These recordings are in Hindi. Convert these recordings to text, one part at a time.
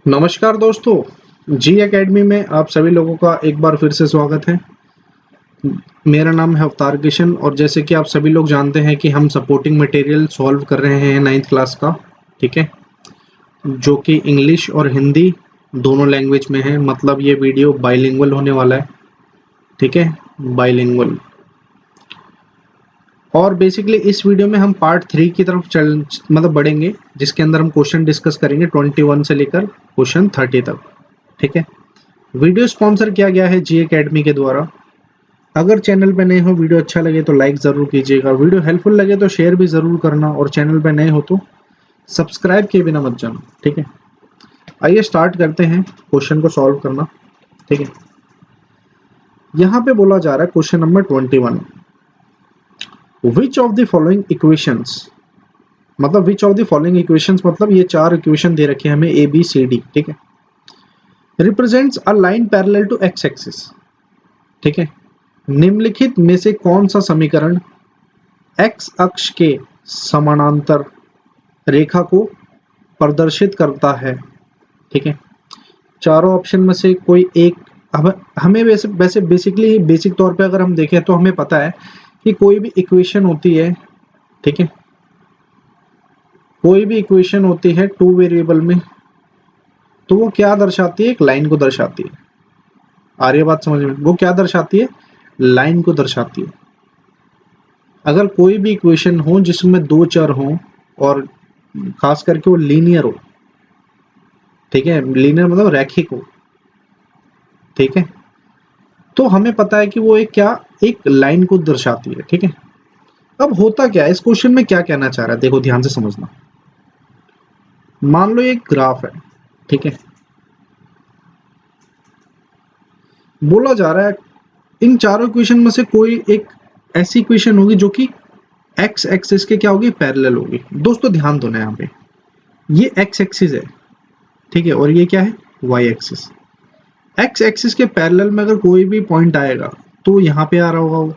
नमस्कार दोस्तों, जी एकेडमी में आप सभी लोगों का एक बार फिर से स्वागत है। मेरा नाम है अवतार किशन और जैसे कि आप सभी लोग जानते हैं कि हम सपोर्टिंग मटेरियल सॉल्व कर रहे हैं 9th क्लास का, ठीक है, जो कि इंग्लिश और हिंदी दोनों लैंग्वेज में है। मतलब ये वीडियो बाइलिंगुअल होने वाला है, ठीक है, बाइलिंगुअल। और बेसिकली इस वीडियो में हम पार्ट 3 की तरफ बढ़ेंगे, जिसके अंदर हम क्वेश्चन डिस्कस करेंगे 21 से लेकर क्वेश्चन 30 तक, ठीक है। वीडियो स्पॉन्सर किया गया है जी एकेडमी के द्वारा। अगर चैनल पे नए हो, वीडियो अच्छा लगे तो लाइक ज़रूर कीजिएगा, वीडियो हेल्पफुल लगे तो शेयर भी ज़रूर करना, और चैनल पे नए हो तो सब्सक्राइब किए बिना मत जाना, ठीक है। आइए स्टार्ट करते हैं क्वेश्चन को सॉल्व करना, ठीक है। यहाँ पे बोला जा रहा है question number 21, which of the following equations, मतलब which of the following equations मतलब ये 4 इक्वेशन दे रखे हैं हमें ए बी सी डी, ठीक है, represents a line parallel to X axis, ठीक है। निम्नलिखित में से कौन सा समीकरण एक्स अक्ष के समानांतर रेखा को प्रदर्शित करता है, ठीक है। चारों ऑप्शन में से कोई एक, हमें वैसे वैसे बेसिकली बेसिक तौर पे अगर हम देखें तो हमें पता है कि कोई भी इक्वेशन होती है, ठीक है, कोई भी इक्वेशन होती है 2 वेरिएबल में, तो वो क्या दर्शाती है? एक लाइन को दर्शाती है। आ रही है बात समझ में? वो क्या दर्शाती है? लाइन को दर्शाती है। अगर कोई भी इक्वेशन हो जिसमें 2 चर हों और खास करके वो लीनियर हो, ठीक है, लीनियर मतलब रैखिक हो, ठीक है, तो हमें पता है कि वो एक लाइन को दर्शाती है, ठीक है। अब होता क्या है, इस क्वेश्चन में क्या कहना चाह रहा है, देखो ध्यान से समझना। मान लो एक ग्राफ है, ठीक है, बोला जा रहा है इन चारों इक्वेशन में से कोई एक ऐसी इक्वेशन होगी जो कि एक्स एक्सिस के क्या होगी? पैरेलल होगी। दोस्तों ध्यान दो ना, यहाँ पे ये एक्स एक्सिस है, ठीक है, और ये क्या है? Y axis. एक्स एक्सिस के पैरेलल में अगर कोई भी पॉइंट आएगा तो यहाँ पे आ रहा होगा वो,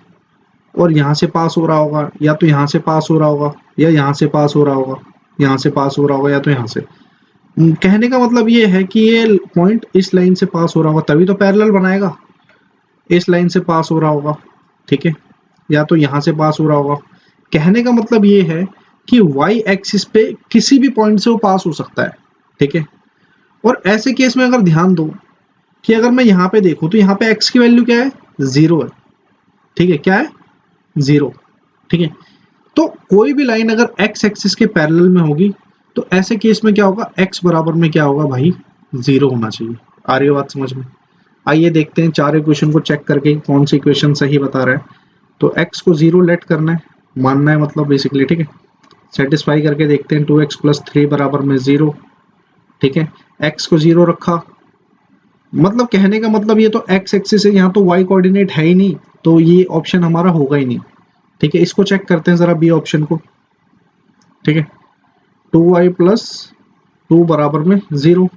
और यहाँ से पास हो रहा होगा, या तो यहाँ से पास हो रहा होगा, या यहाँ से पास हो रहा होगा, यहाँ से पास हो रहा होगा, या तो यहाँ से। कहने का मतलब ये है कि ये पॉइंट इस लाइन से पास हो रहा होगा तभी तो पैरेलल बनाएगा, इस लाइन से पास हो रहा होगा, ठीक है, या तो यहाँ से पास हो रहा होगा। कहने का मतलब ये है कि वाई एक्सिस पे किसी भी पॉइंट से वो पास हो सकता है, ठीक है। और ऐसे केस में अगर ध्यान दो कि अगर मैं यहाँ पे देखूं तो यहाँ पे x की वैल्यू क्या है? 0 है, ठीक है, क्या है? 0, ठीक है। तो कोई भी लाइन अगर x एक्सिस के पैरेलल में होगी तो ऐसे केस में क्या होगा? x बराबर में क्या होगा भाई? 0 होना चाहिए। आ रही है बात समझ में? आइए देखते हैं चार इक्वेशन को चेक करके कौन सी इक्वेशन सही बता रहा है। तो x को 0 लेट करना है, मानना है मतलब बेसिकली, ठीक है। सेटिस्फाई करके देखते हैं, 2x + 3 बराबर में 0, ठीक है। x को 0 रखा, मतलब कहने का मतलब ये तो x एक्सिस है, यहाँ तो y कोऑर्डिनेट है ही नहीं, तो ये ऑप्शन हमारा होगा ही नहीं, ठीक है। इसको चेक करते हैं जरा, बी ऑप्शन को, ठीक है। 2y + 2 बराबर में 0,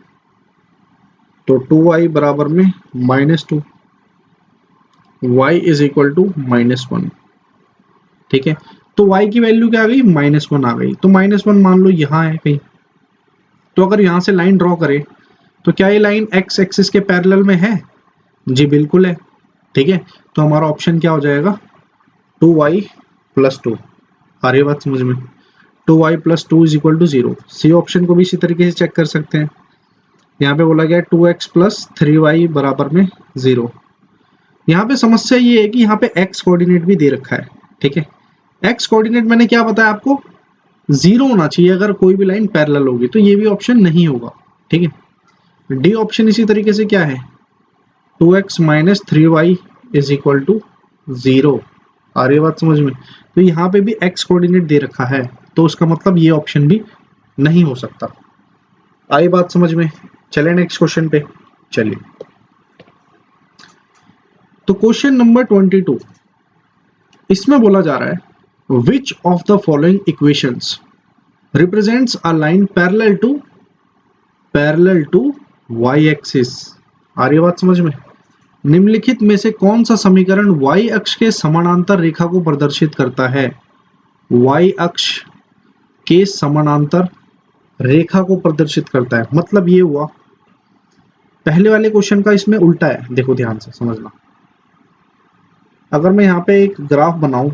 तो 2y बराबर में -2, y = -1, ठीक है। तो y की वैल्यू क्या आ गई? -1 आ गई। तो -1 मान लो यहाँ है कहीं, तो अगर यहाँ से लाइन ड्रॉ करें तो क्या ये लाइन x एक्सिस के पैरेलल में है? जी बिल्कुल है, ठीक है। तो हमारा ऑप्शन क्या हो जाएगा? 2y + 2। आ रही है बात समझ में? 2y + 2 = 0। सी ऑप्शन को भी इसी तरीके से चेक कर सकते हैं। यहाँ पे बोला गया 2x + 3y बराबर में 0। यहाँ पे समस्या ये है कि यहाँ पे x कोऑर्डिनेट भी दे रखा है, ठीक है। x कोऑर्डिनेट मैंने क्या बताया आपको? 0 होना चाहिए अगर कोई भी लाइन पैरेलल होगी, तो ये भी ऑप्शन नहीं होगा, ठीक है। डी ऑप्शन इसी तरीके से क्या है? 2x - 3y = 0। आ रही है बात समझ में? तो यहाँ पे भी x कोऑर्डिनेट दे रखा है, तो उसका मतलब ये ऑप्शन भी नहीं हो सकता। आई बात समझ में? चले नेक्स्ट क्वेश्चन पे। चलिए, तो क्वेश्चन नंबर 22, इसमें बोला जा रहा है which of the following equations represents a line parallel to y axis. आ रही है बात समझ में? निम्नलिखित में से कौन सा समीकरण y अक्ष के समानांतर रेखा को प्रदर्शित करता है? y अक्ष के समानांतर रेखा को प्रदर्शित करता है, मतलब ये हुआ पहले वाले क्वेश्चन का इसमें उल्टा है, देखो ध्यान से समझना। अगर मैं यहाँ पे एक ग्राफ बनाऊं,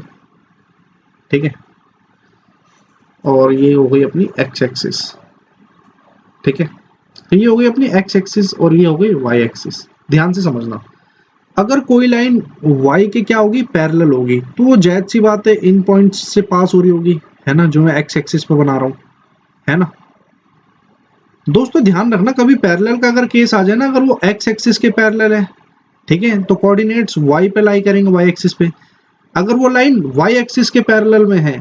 ठीक है, और ये हो गई अपनी एक्स एक्सिस, ठीक है, तो ये हो गई अपनी एक्स एक्सिस और ये हो गई वाई एक्सिस। ध्यान से समझना, अगर कोई लाइन y के क्या होगी, पैरेलल होगी, तो वो जायज सी बात है इन पॉइंट्स से पास हो रही होगी, है ना, जो मैं एक्स एक्सिस पे बना रहा हूँ, है ना। दोस्तों ध्यान रखना, कभी पैरेलल का अगर केस आ जाए ना, अगर वो एक्स एक्सिस के पैरेलल है, ठीक है, तो कोऑर्डिनेट्स y पे लाई करेंगे, y एक्सिस पे। अगर वो लाइन y एक्सिस के पैरेलल में है,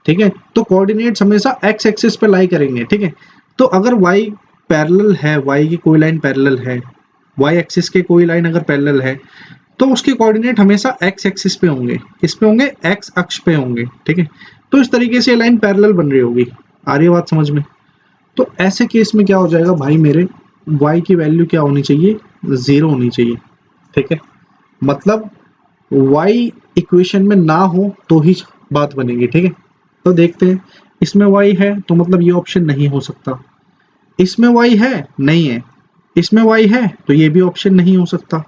ठीक है, तो कोऑर्डिनेट्स हमेशा x एक्सिस पे लाई करेंगे, ठीक है। तो अगर y पैरेलल है, y की कोई लाइन पैरेलल है, y एक्सिस के कोई लाइन अगर पैरेलल है, तो उसके कोऑर्डिनेट हमेशा x एक्सिस पे होंगे, किस पे होंगे, x अक्ष पे होंगे, ठीक है। तो इस तरीके से लाइन पैरेलल बन रही होगी, आ रही है बात समझ में। तो ऐसे केस में क्या हो जाएगा भाई मेरे, y की वैल्यू क्या होनी चाहिए, 0 होनी चाहिए, ठीक है। मतलब y इक्वेशन में ना हो तो ही बात बनेगी, ठीक है। तो देखते हैं, इसमें y है तो मतलब ये ऑप्शन नहीं हो सकता, इसमें y है नहीं है, इसमें y है तो ये भी ऑप्शन नहीं हो सकता,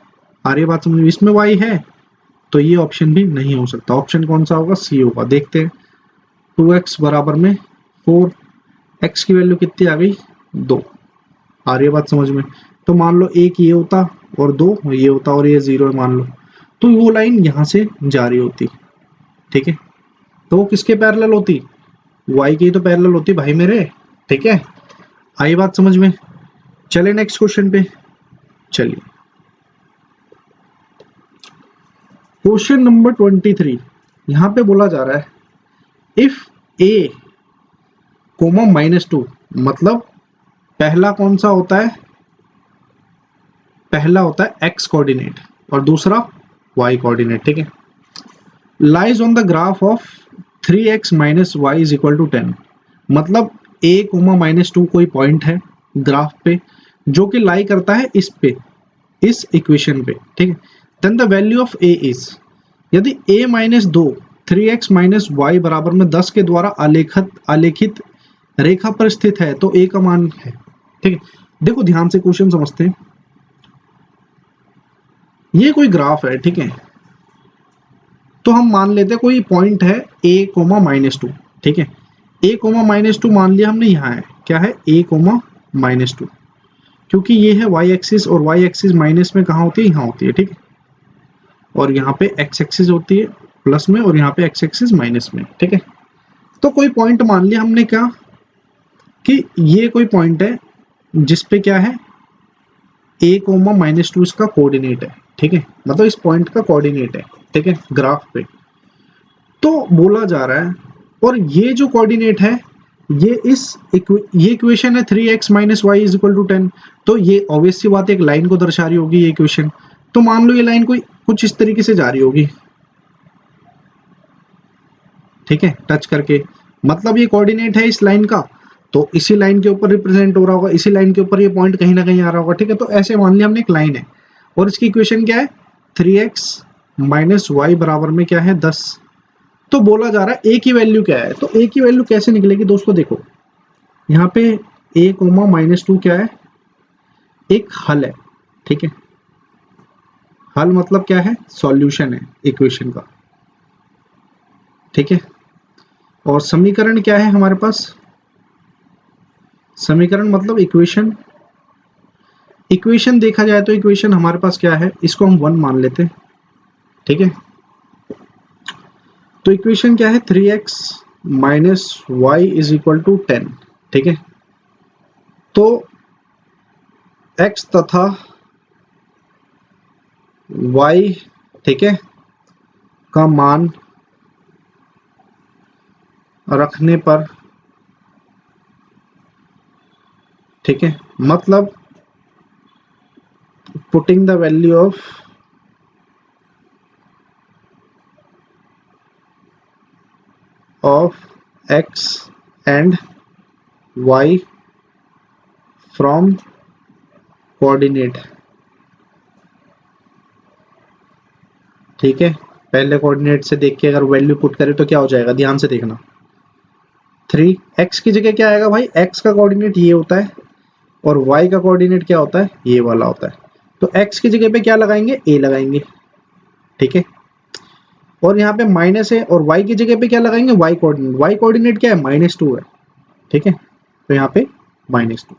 आ रही बात समझ में। इसमें y है तो ये ऑप्शन भी नहीं हो सकता, ऑप्शन कौन सा होगा, सी होगा। देखते हैं, 2x बराबर में 4, x की वैल्यू कितनी आ गई, 2, आ रही है बात समझ में। तो मान लो एक ये होता और 2 ये होता और ये 0 मान लो, तो वो लाइन यहाँ से जा रही होती, ठीक है। तो वो किसके पैरेलल होती, y की तो पैरेलल होती भाई मेरे, ठीक है। आई बात समझ में। चले नेक्स्ट क्वेश्चन पे, चलिए क्वेश्चन नंबर 23। यहाँ पे बोला जा रहा है इफ a कोमा -2, मतलब पहला कौन सा होता है, पहला होता है x कोऑर्डिनेट और दूसरा y कोऑर्डिनेट, ठीक है, lies on the graph of 3x minus Y is equal to 10, मतलब a कोमा -2 कोई पॉइंट है ग्राफ पे जो कि लाई करता है इस पे, इस इक्वेशन पे, ठीक है। Then the value of a is, यदि a minus 2 3x minus Y बराबर में 10 के द्वारा आलेखित रेखा पर स्थित है तो a का मान है, ठीक है। देखो ध्यान से क्वेश्चन समझते हैं, ये कोई ग्राफ है, ठीक है, तो हम मान लेते हैं कोई पॉइंट है a कोमा -2, ठीक है, a कोमा -2 मान लिया हमने, यहाँ है क्या है, a कोमा -2, क्योंकि ये है y एक्सिस और y एक्सिस माइनस में कहाँ होती है, यहाँ होती है, ठीक है, और यहाँ पे x एक्सिस होती है प्लस में और यहाँ पे x एक्सिस माइनस में, ठीक है। तो कोई पॉइंट मान लिया हमने क्या, कि ये कोई पॉइंट है जिसपे क्या है, a कोमा -2 इसका कोऑर्डिनेट है, ठीक है, मतलब इस पॉइंट का कोऑर्डिनेट है, ठीक है, ग्राफ पे। तो बोला जा रहा है, और ये जो कोऑर्डिनेट है ये ये इक्वेशन है 3x minus Y is equal to 10, तो ये ऑब्वियस सी बात है एक लाइन को दर्शा रही होगी ये इक्वेशन। तो मान लो ये लाइन कोई कुछ इस तरीके से जा रही होगी, ठीक है, टच करके, मतलब ये कोऑर्डिनेट है इस लाइन का, तो इसी लाइन के ऊपर रिप्रेजेंट हो रहा होगा, इसी लाइन के ऊपर ये पॉइंट कहीं ना कहीं आ रहा होगा, ठीक है। तो ऐसे मान लिया हमने एक लाइन है और इसकी इक्वेशन क्या है, 3x माइनस वाई बराबर में क्या है, 10। तो बोला जा रहा है a की वैल्यू क्या है, तो a की वैल्यू कैसे निकलेगी दोस्तों, देखो यहाँ पे a कोमा -2 क्या है, एक हल है, ठीक है, हल मतलब क्या है, सॉल्यूशन है इक्वेशन का, ठीक है। और समीकरण क्या है हमारे पास, समीकरण मतलब इक्वेशन, इक्वेशन देखा जाए तो इक्वेशन हमारे पास क्या है, इसको हम 1 मान लेते हैं, ठीक है। तो इक्वेशन क्या है, 3x minus Y is equal to 10, ठीक है। तो x तथा y, ठीक है, का मान रखने पर, ठीक है, मतलब putting the value of x and y from coordinate, ठीक है। पहले कोऑर्डिनेट से देख के अगर वैल्यू पुट करें तो क्या हो जाएगा, ध्यान से देखना, 3x की जगह क्या आएगा भाई, x का कोऑर्डिनेट ये होता है, और y का कोऑर्डिनेट क्या होता है, ये वाला होता है। तो x की जगह पे क्या लगाएंगे, a लगाएंगे, ठीक है। और यहाँ पे माइनस है और y की जगह पे क्या लगाएंगे, y कोऑर्डिनेट क्या है, -2 है, ठीक है। तो यहाँ पे -2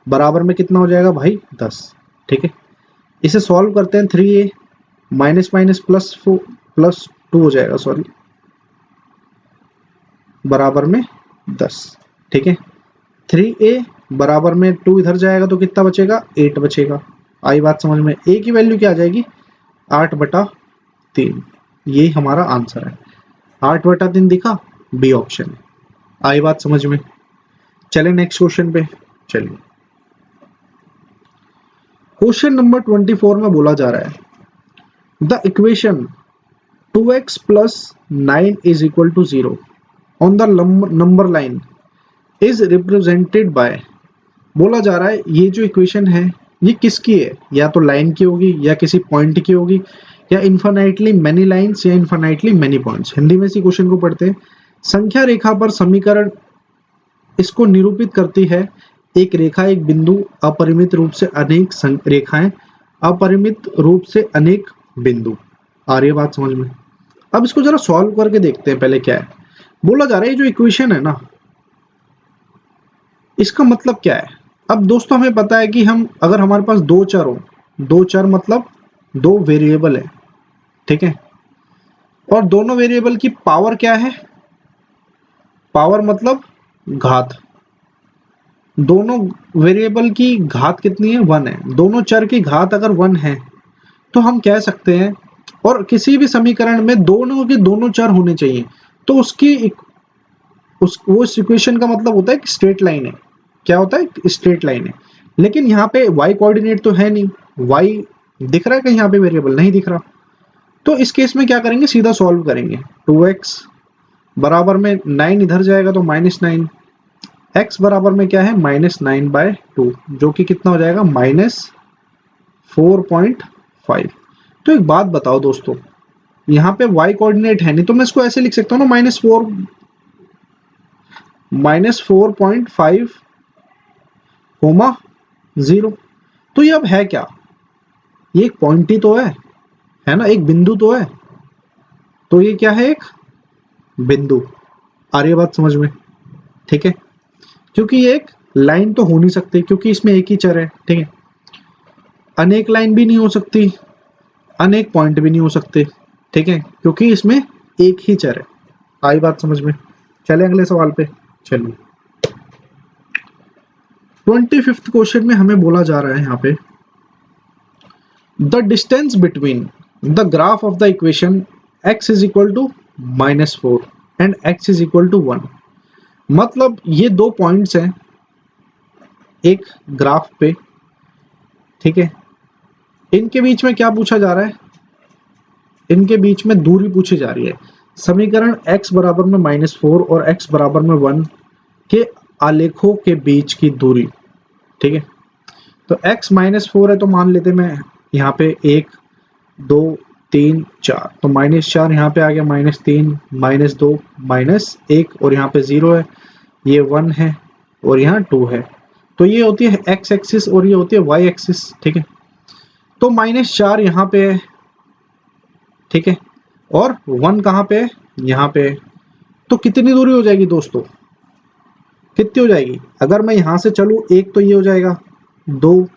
बराबर में कितना हो जाएगा भाई, 10, ठीक है। इसे सॉल्व करते हैं, 3a माइनस माइनस प्लस 2 हो जाएगा, सॉरी, बराबर में 10, ठीक है। 3a बराबर में 2 इधर जाएगा तो कितना बचेगा, 8 बचेगा। आई बात समझ में। a की वैल्यू क्या आ जाएगी, 8/3, ये हमारा आंसर है। 8/3 दिखा, बी ऑप्शन है। आई बात समझ में। चले नेक्स्ट क्वेश्चन पे। चलिए क्वेश्चन नंबर 24 में बोला जा रहा है the equation 2x plus 9 is equal to 0 on the number line is represented by। बोला जा रहा है ये जो इक्वेशन है ये किसकी है, या तो लाइन की होगी या किसी पॉइंट की होगी, या इन्फाइनाइटली मैनी लाइन्स या इन्फाइनाइटली मैनी पॉइंट्स। हिंदी में इसी क्वेश्चन को पढ़ते हैं। संख्या रेखा पर समीकरण इसको निरूपित करती है। एक रेखा एक बिंदु अपरिमित रूप से अनेक रेखाएं अपरिमित रूप से अनेक बिंदु। आ रही है बात समझ में। अब इसको जरा सॉल्व करके देखते हैं। पहले क्या है, बोला जा रहा है ये जो इक्वेशन है ना, इसका मतलब क्या है। अब दोस्तों हमें पता है कि हम अगर हमारे पास दो चर हो, दो चर मतलब दो वेरिएबल है, ठीक है, और दोनों वेरिएबल की पावर क्या है, पावर मतलब घात, दोनों वेरिएबल की घात कितनी है, 1 है। दोनों चर की घात अगर 1 है तो हम कह सकते हैं, और किसी भी समीकरण में दोनों के दोनों चर होने चाहिए, तो उसकी वो इक्वेशन का मतलब होता है कि स्ट्रेट लाइन है। क्या होता है, स्ट्रेट लाइन है। लेकिन यहाँ पे y कोऑर्डिनेट तो है नहीं, y दिख रहा है कहीं, यहाँ पे वेरिएबल नहीं दिख रहा। तो इस केस में क्या करेंगे, सीधा सॉल्व करेंगे। 2x बराबर में 9 इधर जाएगा तो -9, x बराबर में क्या है, -9/2, जो कि कितना हो जाएगा, -4.5। तो एक बात बताओ दोस्तों, यहाँ पे y कोऑर्डिनेट है नहीं तो मैं इसको ऐसे लिख सकता हूँ ना, -4.5, 0। तो ये अब है क्या, ये एक पॉइंट ही तो है ना, एक बिंदु तो है। तो ये क्या है, एक बिंदु। आ रही है बात समझ में, ठीक है। क्योंकि ये एक लाइन तो हो नहीं सकती, क्योंकि इसमें एक ही चर है, ठीक है। अनेक लाइन भी नहीं हो सकती, अनेक पॉइंट भी नहीं हो सकते, ठीक है, क्योंकि इसमें एक ही चर है। आई बात समझ में। चले अगले सवाल पे। चलिए 25th क्वेश्चन में हमें बोला जा रहा है यहाँ पे the distance between the graph of the equation x is equal to -4 and x is equal to 1। मतलब ये दो पॉइंट्स हैं एक ग्राफ पे, ठीक है। इनके बीच में क्या पूछा जा रहा है, इनके बीच में दूरी पूछी जा रही है। समीकरण x बराबर में -4 और x बराबर में 1 के आलेखों के बीच की दूरी, ठीक है। तो x -4 है तो मान लेते मैं यहाँ पे 1 2 3 4, तो -4 यहाँ पे आ गया, -3 -2 -1 और यहाँ पे 0 है, ये 1 है और यहाँ 2 है। तो ये होती है x एक्सिस और ये होती है y एक्सिस, ठीक है। तो -4 यहाँ पे है, ठीक है, और 1 कहाँ पे है, यहाँ पे है। तो कितनी दूरी हो जाएगी दोस्तों, कितनी हो जाएगी, अगर मैं यहाँ से चलूँ एक तो ये हो जाएगा, 2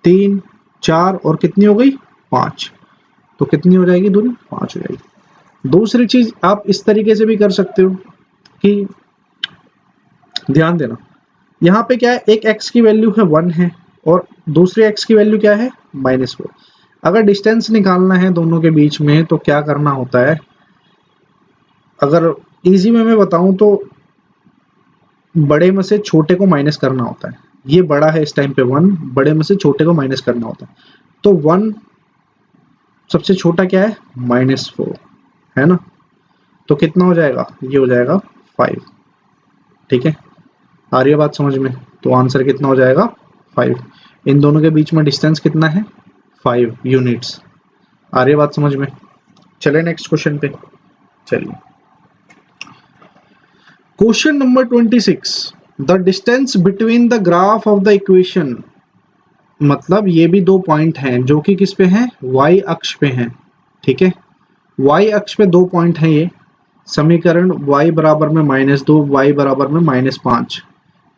3 4 और कितनी हो गई, 5। तो कितनी हो जाएगी दूरी, 5 हो जाएगी। दूसरी चीज आप इस तरीके से भी कर सकते हो कि ध्यान देना, यहाँ पे क्या है, एक x की वैल्यू है 1 है और दूसरे x की वैल्यू क्या है, -4। अगर डिस्टेंस निकालना है दोनों के बीच में तो क्या करना होता है, अगर इजी में मैं बताऊं तो बड़े में से छोटे को माइनस करना होता है। ये बड़ा है इस टाइम पे 1, बड़े में से छोटे को माइनस करना होता है। तो 1 सबसे छोटा क्या है, -4 है ना। तो कितना हो जाएगा, ये हो जाएगा 5, ठीक है। आ रही है बात समझ में। तो आंसर कितना हो जाएगा, 5। इन दोनों के बीच में डिस्टेंस कितना है, 5 यूनिट्स। आ रही है बात समझ में। चले नेक्स्ट क्वेश्चन पे। चलिए question number 26 the distance between the graph of the equation, मतलब ये भी दो पॉइंट हैं जो कि किस पे हैं, y अक्ष पे हैं, ठीक है। y अक्ष पे दो पॉइंट हैं, ये समीकरण y बराबर में -2 y बराबर में -5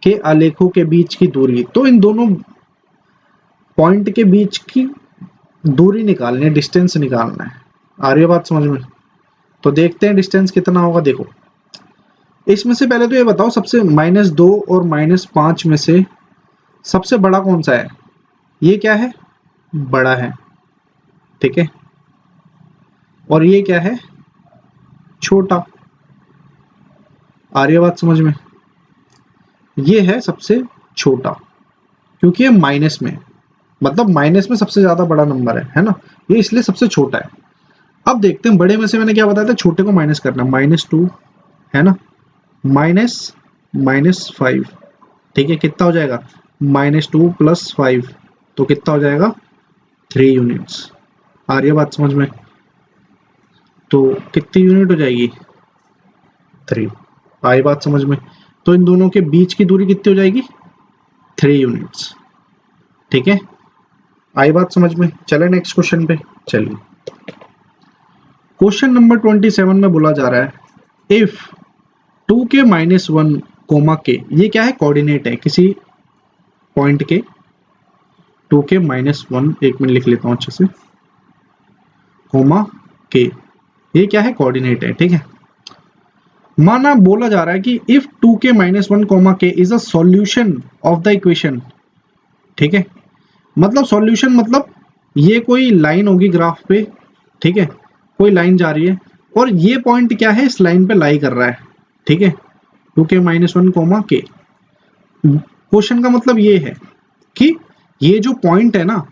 के आलेखों के बीच की दूरी, तो इन दोनों पॉइंट के बीच की दूरी निकालनी है, डिस्टेंस निकालना है। आ रही है बात समझ में? तो देखते हैं डिस्टेंस कितना होगा। देखो इसमें से पहले तो ये बताओ, सबसे -2 और -5 में से सबसे बड़ा कौन सा है? ये क्या है, बड़ा है, ठीक है, और ये क्या है, छोटा। आ रही है बात समझ में? ये है सबसे छोटा, क्योंकि ये माइनस में, मतलब माइनस में सबसे ज्यादा बड़ा नंबर है ना, ये इसलिए सबसे छोटा है। अब देखते हैं बड़े में से, मैंने क्या बताया था, छोटे को माइनस करना, -2 है ना, -5, ठीक है, कितना हो जाएगा, -2 + 5, तो कितना हो जाएगा, 3 यूनिट्स। आ रही है बात समझ में? तो कितनी यूनिट हो जाएगी, 3। आई बात समझ में? तो इन दोनों के बीच की दूरी कितनी हो जाएगी, 3 यूनिट्स, ठीक है। आई बात समझ में? चले नेक्स्ट क्वेश्चन पे। चलिए क्वेश्चन नंबर 27 में बोला जा रहा है, इफ 2k - 1 कोमा के, ये क्या है, कोऑर्डिनेट है किसी पॉइंट के, 2k - 1, एक मिनट लिख लेता हूं अच्छे से, कोमा के, ये क्या है, कोऑर्डिनेट है, ठीक है। माना बोला जा रहा है कि इफ 2k - 1 कोमा के is a solution of the equation, ठीक है, मतलब सॉल्यूशन मतलब ये कोई लाइन होगी ग्राफ पे, ठीक है, कोई लाइन जा रही है और ये पॉइंट क्या है, इस लाइन पे लाई कर रहा है, ठीक है, 2k - 1 कोमा के। क्वेश्चन का मतलब ये है कि ये जो पॉइंट है ना,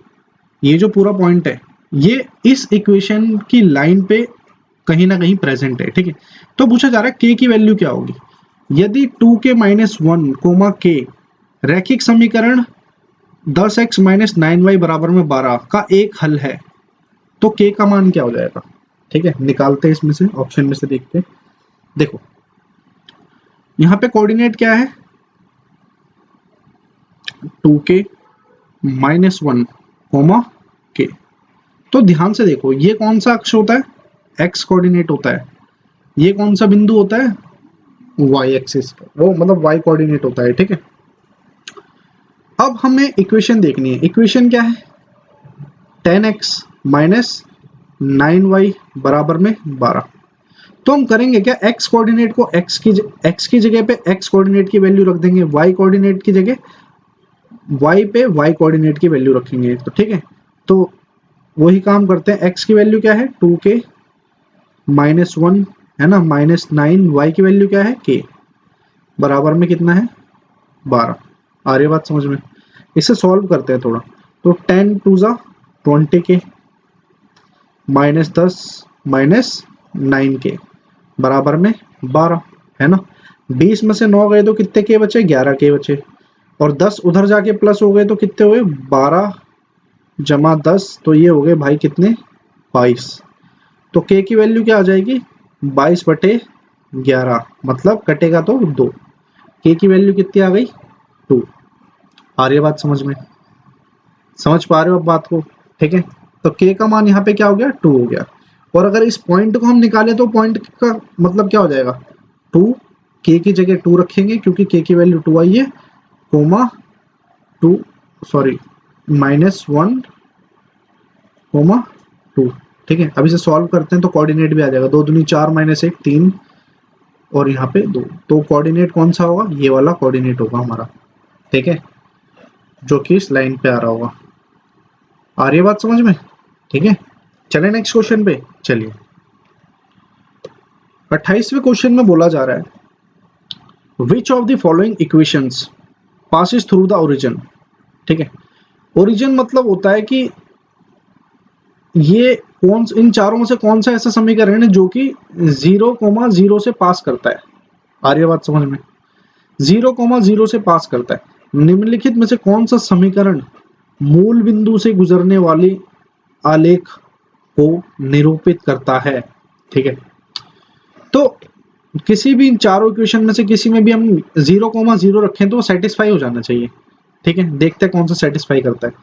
ये जो पूरा पॉइंट है, ये इस इक्वेशन की लाइन पे कहीं ना कहीं प्रेजेंट है, ठीक है। तो पूछा जा रहा है k की वैल्यू क्या होगी। यदि 2k - 1 कोमा k रैखिक समीकरण 10x - 9y बराबर में 12 का एक हल है, तो k का मान क्या हो जाएगा, ठीक है। निकालते हैं इसमें से, ऑप्शन में से देखते हैं। देखो यहाँ पे कोऑर्डिनेट क्या है, 2k - 1 कोमा k। तो ध्यान से देखो, ये कौन सा अक्ष होता है, x कोऑर्डिनेट होता है, ये कौन सा बिंदु होता है, y एक्सिस, वो मतलब y कोऑर्डिनेट होता है, ठीक है। अब हमें इक्वेशन देखनी है, इक्वेशन क्या है, 10x - 9y बराबर में 12। तो हम करेंगे क्या, x कोऑर्डिनेट को x की जगह पे x कोऑर्डिनेट की वैल्यू रख देंगे, y कोऑर्डिनेट की जगह y पे y कोऑर्डिनेट की वैल्यू रखेंगे, तो ठीक है। तो वही काम करते हैं, x की वैल्यू क्या है, 2k - 1 है ना, -9, y की वैल्यू क्या है, k, बराबर में कितना है, 12। आ रही बात समझ में? इसे सॉल्व करते हैं थोड़ा, तो 10 2 ज़ा 20k -10 -9k बराबर में 12, है ना। 20 में से 9 गए तो कितने के बचे, 11 के बचे, और 10 उधर जाके प्लस हो गए तो कितने हुए, 12 जमा 10, तो ये हो गए भाई कितने, 22। तो k की वैल्यू क्या आ जाएगी, 22/11, मतलब कटेगा तो 2, k की वैल्यू कितनी आ गई, 2। आ रही है बात समझ में? समझ पा रहे हो अब बात को, ठीक है। तो k का मान यहाँ पे क्या हो गया, 2 हो गया। और अगर इस पॉइंट को हम निकाले तो पॉइंट का मतलब क्या हो जाएगा, 2, k की जगह 2 रखेंगे क्योंकि k की वैल्यू 2 आई है, कोमा 2 सॉरी -1 कोमा 2, ठीक है। अब इसे सॉल्व करते हैं तो कोऑर्डिनेट भी आ जाएगा, 2 दूनी 4 -1 3 और यहाँ पे 2, तो कोऑर्डिनेट कौन सा होगा, ये वाला कोऑर्डिनेट होगा हमारा, ठीक है, जो कि इस लाइन पे आ रहा होगा। आ रही है बात समझ में, ठीक है। चले नेक्स्ट क्वेश्चन पे। चलिए 28वें क्वेश्चन में बोला जा रहा है, which of the following equations passes through the origin, ठीक है। ओरिजिन मतलब होता है कि ये कौन, इन चारों में से कौन सा ऐसा समीकरण है जो कि 0,0 से पास करता है। आ रही है बात समझ में, 0,0 से पास करता है। निम्नलिखित में से कौन सा समीकरण मूल बिंदु से गुजरने वाली आलेख को निरूपित करता है, ठीक है। तो किसी भी इन चारों इक्वेशन में से किसी में भी हम 0,0 रखें तो वो सेटिस्फाई हो जाना चाहिए। ठीक है, देखते हैं कौन सा सेटिस्फाई करता है।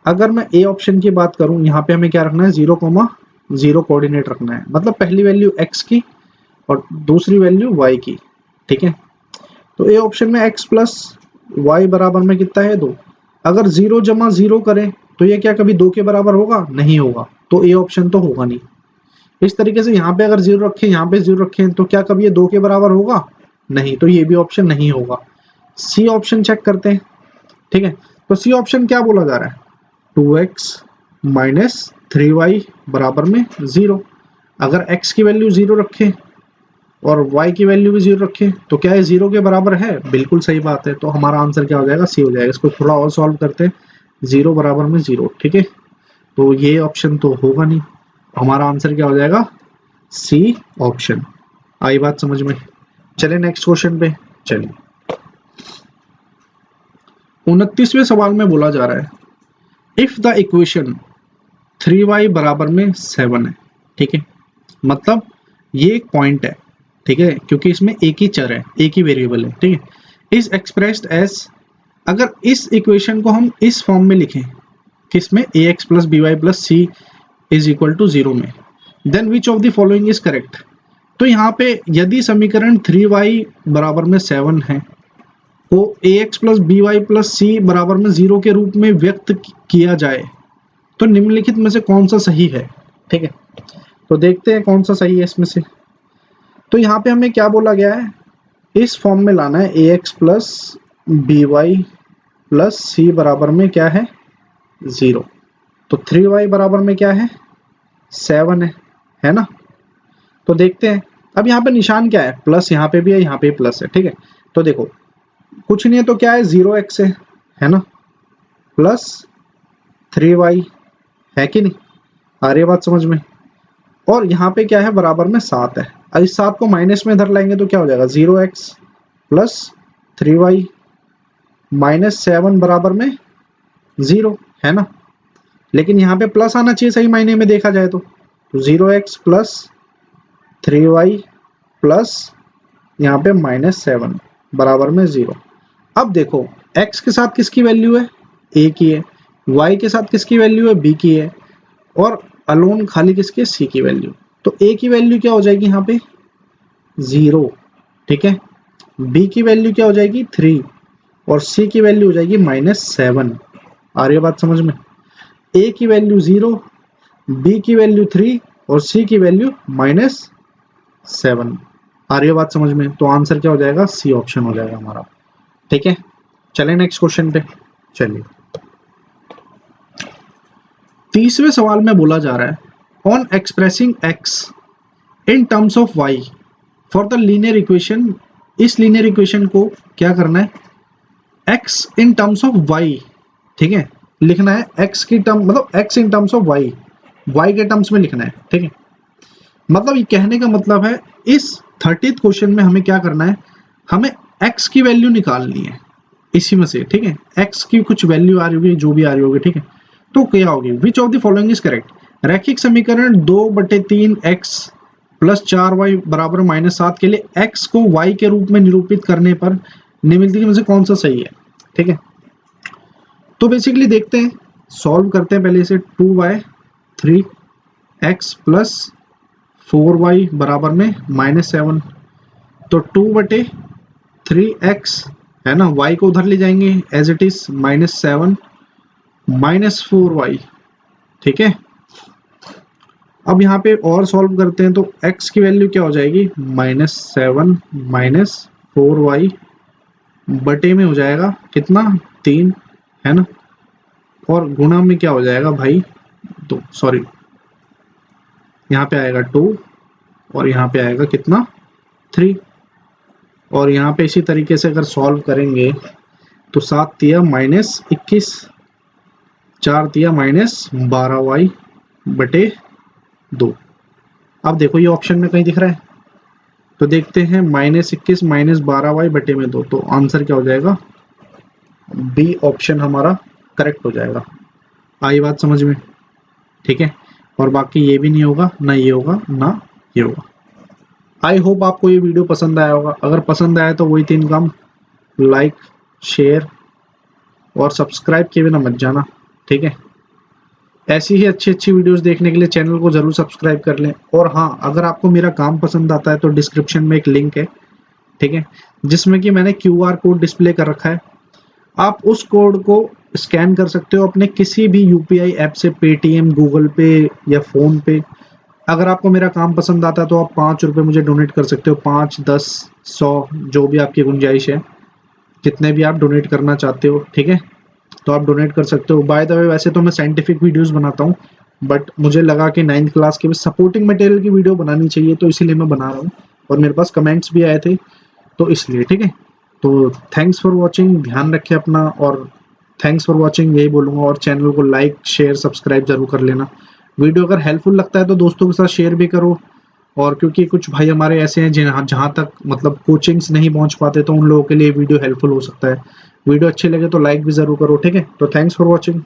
अगर मैं ए ऑप्शन की बात करूं, यहाँ पे हमें क्या रखना है, 0,0 कोऑर्डिनेट रखना है, मतलब पहली वैल्यू x की और दूसरी वैल्यू y की। ठीक है, तो ए ऑप्शन में x प्लस वाई बराबर में कितना है, 2। अगर 0,0 करें तो ये क्या कभी 2 के बराबर होगा, नहीं होगा, तो ए ऑप्शन तो होगा नहीं। इस तरीके से यहाँ पे अगर 0 रखें, यहाँ पे 0 रखें, तो क्या कभी ये 2 के बराबर होगा, नहीं, तो ये भी ऑप्शन नहीं होगा। सी ऑप्शन चेक करते हैं। ठीक है, तो सी ऑप्शन क्या बोला जा रहा है, 2x माइनस 3y बराबर में 0। अगर x की वैल्यू 0 रखें और y की वैल्यू भी 0 रखें तो क्या है, 0 के बराबर है, बिल्कुल सही बात है। तो हमारा आंसर क्या हो जाएगा, सी हो जाएगा। इसको थोड़ा और सॉल्व करते हैं, 0 बराबर में 0। ठीक है, तो ये ऑप्शन तो होगा नहीं, हमारा आंसर क्या हो जाएगा, सी ऑप्शन। आई बात समझ में। चलिए नेक्स्ट क्वेश्चन पे चलिए। 29वें सवाल में बोला जा रहा है, इफ द इक्वेशन 3y बराबर में 7 है। ठीक है, मतलब ये एक पॉइंट है। ठीक है, क्योंकि इसमें एक ही चर है, एक ही वेरिएबल है। ठीक है, इज एक्सप्रेस्ड एज, अगर इस इक्वेशन को हम इस फॉर्म में लिखें, किसमें, ax plus B Y plus C is equal to 0 में, then which of the following is correct. तो यहाँ पे यदि समीकरण 3y बराबर में 7 है को ax plus B Y plus C बराबर में 0 के रूप में व्यक्त किया जाए तो निम्नलिखित में से कौन सा सही है। ठीक है, तो देखते हैं कौन सा सही है इसमें से। तो यहाँ पे हमें क्या बोला गया है, इस फॉर्म में लाना है ax plus B Y plus C बराबर में क्या है, 0। तो 3y बराबर में क्या है, 7 है ना। तो देखते हैं, अब यहाँ पे निशान क्या है, प्लस, यहाँ पे भी है, यहाँ पे प्लस है। ठीक है, तो देखो कुछ नहीं है तो क्या है, 0x है ना, प्लस 3y है कि नहीं, आ रही है बात समझ में। और यहाँ पे क्या है, बराबर में 7 है। अब इस 7 को माइनस में इधर लाएंगे तो क्या हो जाएगा, 0x प्लस 3y माइनस 7 बराबर में 0 है ना। लेकिन यहाँ पे प्लस आना चाहिए सही मायने में देखा जाए तो 0x प्लस 3y प्लस यहाँ पे माइनस 7 बराबर में 0। अब देखो x के साथ किसकी वैल्यू है, a की है, y के साथ किसकी वैल्यू है, b की है, और अलोन खाली किसके, c की वैल्यू। तो a की वैल्यू क्या हो जाएगी यहाँ पे, 0। ठीक है, b की वैल्यू क्या हो जाएगी, 3, और c की वैल्यू हो जाएगी -7। आ रही है बात समझ में। a की वैल्यू 0, b की वैल्यू 3 और c की वैल्यू -7। आ रही है बात समझ में। तो आंसर क्या हो जाएगा, सी ऑप्शन हो जाएगा हमारा। ठीक है, चलें नेक्स्ट क्वेश्चन पे चलिए। 30वें सवाल में बोला जा रहा है, on expressing x in terms of y for the linear equation, इस लीनियर इक्वेशन को क्या करना है, x in terms of y। ठीक है, लिखना है x की टर्म, मतलब x in terms of y के टर्म्स में लिखना है। ठीक है, मतलब ये कहने का मतलब है इस 30th क्वेश्चन में हमें क्या करना है, हमें x की वैल्यू निकालनी है इसी में से। ठीक है, x की कुछ वैल्यू आ रही होगी, जो भी आ रही होगी। ठीक है, तो क्या होगी, विच of the following is correct. रैखिक समीकरण 2/3x प्लस 4y बराबर -7 के लिए x को y के रूप में निरूपित करने पर निम्नलिखित में से कौन सा सही है। ठीक है, तो बेसिकली देखते हैं, सॉल्व करते हैं पहले इसे। 2/3x प्लस 4y बराबर में -7, तो 2/3x है ना, y को उधर ले जाएंगे एज इट इज -7 -4y। ठीक है, अब यहाँ पे और सॉल्व करते हैं तो x की वैल्यू क्या हो जाएगी, -7 -4y बटे में हो जाएगा कितना, 3 है ना, और गुणा में क्या हो जाएगा भाई, तो सॉरी यहाँ पे आएगा 2 और यहाँ पे आएगा कितना, 3। और यहाँ पे इसी तरीके से अगर सॉल्व करेंगे तो 7 तिया -21, 4 तिया -12y बटे 2। अब देखो ये ऑप्शन में कहीं दिख रहा है, तो देखते हैं, -21 -12y बटे में 2, तो आंसर क्या हो जाएगा, बी ऑप्शन हमारा करेक्ट हो जाएगा। आई बात समझ में। ठीक है, और बाकी ये भी नहीं होगा, ना ये होगा, ना ये होगा। आई होप आपको ये वीडियो पसंद आया होगा। अगर पसंद आया तो वही 3 काम, लाइक, शेयर और सब्सक्राइब किए बिना मत जाना, ठीक है। ऐसी ही अच्छी अच्छी वीडियोस देखने के लिए चैनल को जरूर सब्सक्राइब कर लें। और हाँ, अगर आपको मेरा काम पसंद आता है तो डिस्क्रिप्शन में एक लिंक है, ठीक है, जिसमें कि मैंने QR कोड डिस्प्ले कर रखा है। आप उस कोड को स्कैन कर सकते हो अपने किसी भी UPI ऐप से, पेटीएम, गूगल पे या फोन पे। अगर आपको मेरा काम पसंद आता है तो आप 5 रुपये मुझे डोनेट कर सकते हो, 5, 10, 100, जो भी आपकी गुंजाइश है, जितने भी आप डोनेट करना चाहते हो, ठीक है, तो आप डोनेट कर सकते हो। बाय द वे, वैसे तो मैं साइंटिफिक वीडियोस बनाता हूँ, बट मुझे लगा कि 9th क्लास के भी सपोर्टिंग मटेरियल की वीडियो बनानी चाहिए, तो इसीलिए मैं बना रहा हूँ। और मेरे पास कमेंट्स भी आए थे, तो इसलिए, ठीक है। तो थैंक्स फॉर वॉचिंग, ध्यान रखें अपना, और थैंक्स फॉर वॉचिंग यही बोलूँगा। और चैनल को लाइक, शेयर, सब्सक्राइब जरूर कर लेना। वीडियो अगर हेल्पफुल लगता है तो दोस्तों के साथ शेयर भी करो। और क्योंकि कुछ भाई हमारे ऐसे हैं जहाँ जहाँ तक मतलब कोचिंग्स नहीं पहुँच पाते, तो उन लोगों के लिए वीडियो हेल्पफुल हो सकता है। वीडियो अच्छी लगे तो लाइक भी जरूर करो, ठीक है। तो थैंक्स फॉर वॉचिंग।